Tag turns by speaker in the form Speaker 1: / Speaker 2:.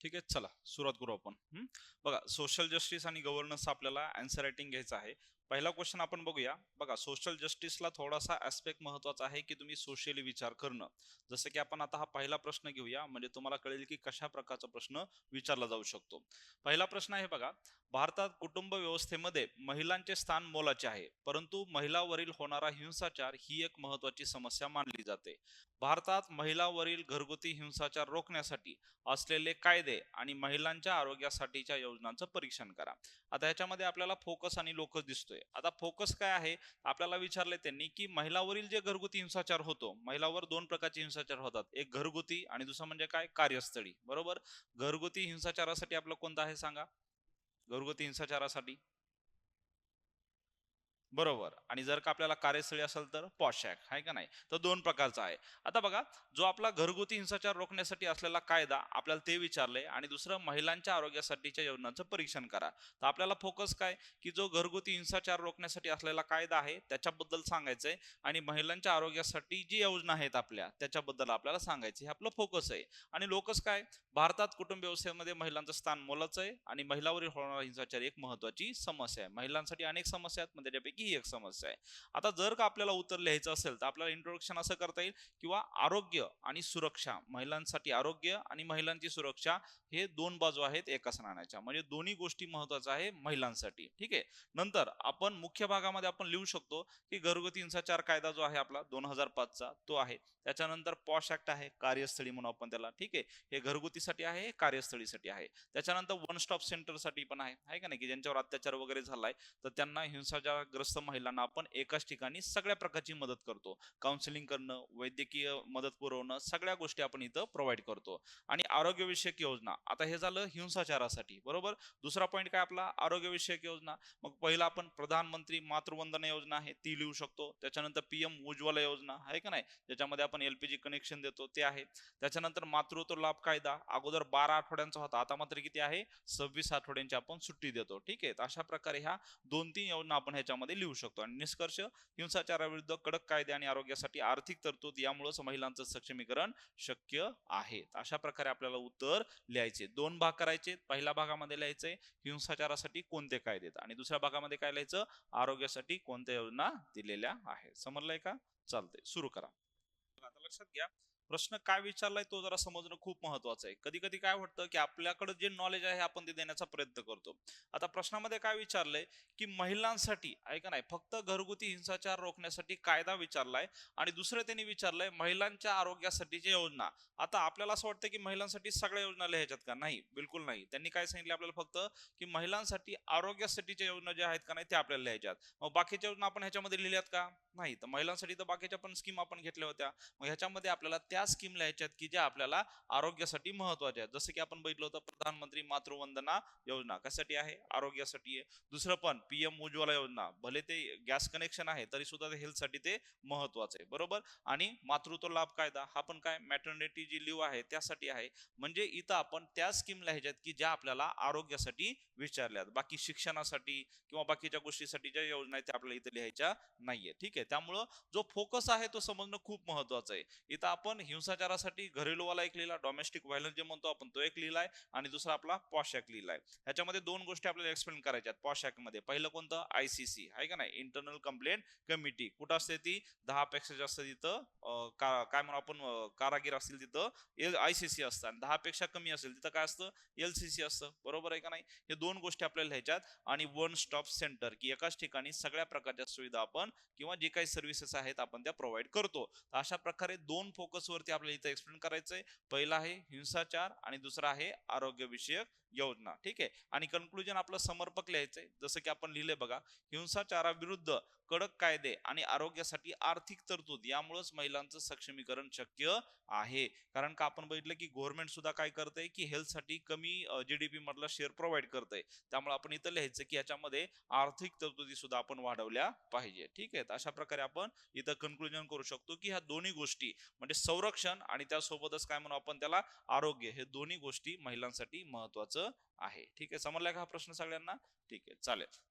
Speaker 1: ठीक आहे, चला सुरुवात करू आपण. बघा, सोशल जस्टिस आणि गव्हर्नन्स आपल्याला आन्सर रायटिंग घ्यायचं आहे. पहिला क्वेश्चन आपण बघूया. बघा, सोशल जस्टिसला थोडासा ऍस्पेक्ट महत्वाचा आहे की तुम्ही सोशली विचार करणं. जसं की आपण आता हा पहिला प्रश्न घेऊया, म्हणजे तुम्हाला कळेल की कशा प्रकारचा प्रश्न विचारला जाऊ शकतो. पहिला प्रश्न आहे बघा, भारतात कुटुंब व्यवस्थेमध्ये महिलांचे स्थान मोलाचे आहे, परंतु महिलांवरील होणारा हिंसाचार ही एक महत्वाची समस्या मानली जाते. भारतात महिलांवरील घरगुती हिंसाचार रोखण्यासाठी असलेले कायदे आणि महिलांच्या आरोग्यासाठीच्या योजनांचं परीक्षण करा. आता ह्याच्यामध्ये आपल्याला फोकस आणि लोकस दिसतोय. आता फोकस काय आहे, आपल्याला विचारले त्यांनी की महिलांवरील जे घरगुती हिंसाचार होतो, महिलांवर दोन प्रकारचे हिंसाचार होतात, एक घरगुती आणि दुसरा म्हणजे काय, कार्यस्थळी. बरोबर. घरगुती हिंसाचारासाठी आपलं कोणतं आहे सांगा, घरगुती हिंसाचारासाठी. बरोबर. आणि जर का आपल्याला कार्यस्थळी असेल तर पॉश ऍक्ट, आहे का नाही. तर दोन प्रकारचा आहे. आता बघा, जो आपला घरगुती हिंसाचार रोखण्यासाठी असलेला कायदा आपल्याला ते विचारले, आणि दुसरं महिलांच्या आरोग्यासाठीच्या योजनांचं परीक्षण करा. तर आपल्याला फोकस काय, की जो घरगुती हिंसाचार रोखण्यासाठी असलेला कायदा आहे त्याच्याबद्दल सांगायचंय, आणि महिलांच्या आरोग्यासाठी जी योजना आहेत आपल्या त्याच्याबद्दल आपल्याला सांगायचं, हे आपलं फोकस आहे. आणि लोकस काय, भारतात कुटुंब व्यवस्थेमध्ये महिलांचं स्थान मोलाचं आहे आणि महिलांवरील होणारा हिंसाचार एक महत्वाची समस्या आहे. महिलांसाठी अनेक समस्या आहेत, पण त्याच्यापैकी ही एक समस्या आहे. आता जर का आपल्याला उत्तर लिहायचं असेल तर आपल्याला इंट्रोडक्शन असं करता येईल, किंवा आरोग्य आणि सुरक्षा, महिलांसाठी आरोग्य आणि महिलांची सुरक्षा हे दोन बाजू आहेत एकाच नाण्याच्या, म्हणजे दोन्ही गोष्टी महत्वाच्या आहे महिलांसाठी. ठीक आहे. नंतर आपण मुख्य भागामध्ये आपण लिहू शकतो की घरगुती हिंसाचार कायदा जो आहे आपला 2005 चा तो आहे. त्याच्यानंतर पॉश ऍक्ट आहे, कार्यस्थळी म्हणून आपण त्याला. ठीक आहे. हे घरगुतीसाठी आहे, हे कार्यस्थळीसाठी आहे. त्याच्यानंतर वन स्टॉप सेंटर साठी पण आहे का नाही, की ज्यांच्यावर अत्याचार वगैरे झालाय तर त्यांना, हिंसाचारग्रस्त महिलांना आपण एकाच ठिकाणी सगळ्या प्रकारची मदत करतो. काउन्सिलिंग करणं, वैद्यकीय मदत पुरवणं, सगळ्या गोष्टी आपण इथं प्रोव्हाइड करतो. आणि आरोग्यविषयक योजना, आता हे झालं हिंसाचारासाठी. बरोबर. दुसरा पॉईंट काय आपला, आरोग्यविषयक योजना. मग पहिला आपण प्रधानमंत्री मातृवंदना योजना आहे ती लिहू शकतो. त्याच्यानंतर पीएम उज्ज्वला योजना आहे का नाही, ज्याच्यामध्ये आपण एलपीजी कनेक्शन देतो ते आहे. त्याच्यानंतर मातृत्व लाभ कायदा, अगोदर 12 आठवड्यांचा होता, आता मात्र किती आहे, 26 आठवड्यांची आपण सुट्टी देतो. ठीक आहे. अशा प्रकारे ह्या 2-3 योजना आपण ह्याच्यामध्ये लिहू शकतो. आणि निष्कर्ष, हिंसाचाराविरुद्ध कडक कायदे आणि आरोग्यासाठी आर्थिक तरतूद यामुळेच महिलांचं सक्षमीकरण शक्य आहे. अशा प्रकारे आपल्याला उत्तर लिहायचे, दोन भाग करायचे. पहिल्या भागामध्ये लिहायचंय हिंसाचारासाठी कोणते कायदे, आणि दुसऱ्या भागामध्ये काय लिहायचं, आरोग्यासाठी कोणत्या योजना दिलेल्या आहेत. समजलंय का. चालतंय, सुरू करा. आता लक्षात घ्या, प्रश्न काय विचारलाय तो जरा समजणं खूप महत्वाचं आहे. कधी कधी काय वाटतं की आपल्याकडे जे नॉलेज आहे आपण ते देण्याचा प्रयत्न करतो. आता प्रश्नामध्ये काय विचारलंय, की महिलांसाठी ऐका नाही, फक्त घरगुती हिंसाचार रोखण्यासाठी कायदा विचारलाय, आणि दुसरं त्यांनी विचारलंय महिलांच्या आरोग्यासाठीची योजना. आता आपल्याला असं वाटतं की महिलांसाठी सगळ्या योजना लिहायच्यात का, नाही, बिलकुल नाही. त्यांनी काय सांगितलं आपल्याला, फक्त की महिलांसाठी आरोग्यासाठीच्या योजना ज्या आहेत का नाही त्या आपल्याला लिहायच्यात. मग बाकीच्या योजना आपण ह्याच्यामध्ये लिहिल्यात का, नाही. तर महिलांसाठी तर बाकीच्या पण स्कीम आपण घेतल्या होत्या. मग ह्याच्यामध्ये आपल्याला त्या स्कीम लिहायच्यात की ज्या आपल्याला आरोग्यासाठी महत्वाच्या आहेत. जसं की आपण बघितलं होतं, प्रधानमंत्री मातृवंदना योजना कशासाठी आहे, आरोग्यासाठी आहे. दुसरं पण पीएम उज्ज्वला योजना, भले ते गॅस कनेक्शन आहे तरी सुद्धा हेल्थ साठी ते महत्वाचं आहे. बरोबर. आणि मातृत्व लाभ कायदा हा पण काय, मॅटर्निटी जी लिव्ह आहे त्यासाठी आहे. म्हणजे इथं आपण त्या स्कीम लिहायच्यात की ज्या आपल्याला आरोग्यासाठी विचारल्यात, बाकी शिक्षणासाठी किंवा बाकीच्या गोष्टीसाठी ज्या योजना आहेत त्या आपल्याला इथे लिहायच्या नाहीये. ठीक आहे. त्यामुळं जो फोकस आहे तो समजणं खूप महत्वाचं आहे. इथं आपण हिंसाचारासाठी घरेलूवाला एक लिहिला, डोमेस्टिक व्हायलन्स जे म्हणतो आपण तो एक लिहिलाय, आणि दुसरा आपला पॉश ऍक्ट लिहिलाय. ह्याच्यामध्ये दोन गोष्टी आपल्याला एक्सप्लेन करायच्यात. पॉश ऍक्ट मध्ये पहिलं कोणतं, आयसीसी आहे का नाही, इंटरनल कंप्लेंट कमिटी. कुठं असते ती, 10 पेक्षा जास्त तिथं काय म्हणू आपण, कारागीर असतील तिथं आयसीसी असतं, आणि 10 पेक्षा कमी असेल तिथं काय असतं, एलसीसी असतं. बरोबर आहे का नाही. हे दोन गोष्टी आपल्याला लिहायच्यात. आणि वन स्टॉप सेंटर, की एकाच ठिकाणी सगळ्या प्रकारच्या सुविधा आपण किंवा जे काही सर्व्हिसेस आहेत आपण त्या प्रोव्हाइड करतो. अशा प्रकारे दोन फोकस वरती आपल्याला इथे एक्सप्लेन करायचंय. पहिला आहे हिंसाचार आणि दुसरा आहे आरोग्य विषयक योजना. ठीक आहे. आणि कन्क्लुजन आपलं समर्पक लिहायचंय, जसं की आपण लिहिले बघा, हिंसाचाराविरुद्ध कडक कायदे आणि आरोग्यासाठी आर्थिक तरतूद यामुळेच महिलांचं सक्षमीकरण शक्य आहे. कारण का आपण बघितलं की गव्हर्नमेंट सुद्धा काय करतंय, की हेल्थ साठी कमी जीडीपी मधला शेअर प्रोव्हाइड करतंय. त्यामुळे आपण इथं लिहायचं की याच्यामध्ये आर्थिक तरतुदी सुद्धा आपण वाढवल्या पाहिजे. ठीक आहे. अशा प्रकारे आपण इथं कन्क्लुजन करू शकतो की ह्या दोन्ही गोष्टी, म्हणजे संरक्षण आणि त्यासोबतच काय म्हणू आपण त्याला, आरोग्य, हे दोन्ही गोष्टी महिलांसाठी महत्वाचं आहे. ठीक आहे. समजलाय का हा प्रश्न सगळ्यांना. ठीक आहे, चालेल.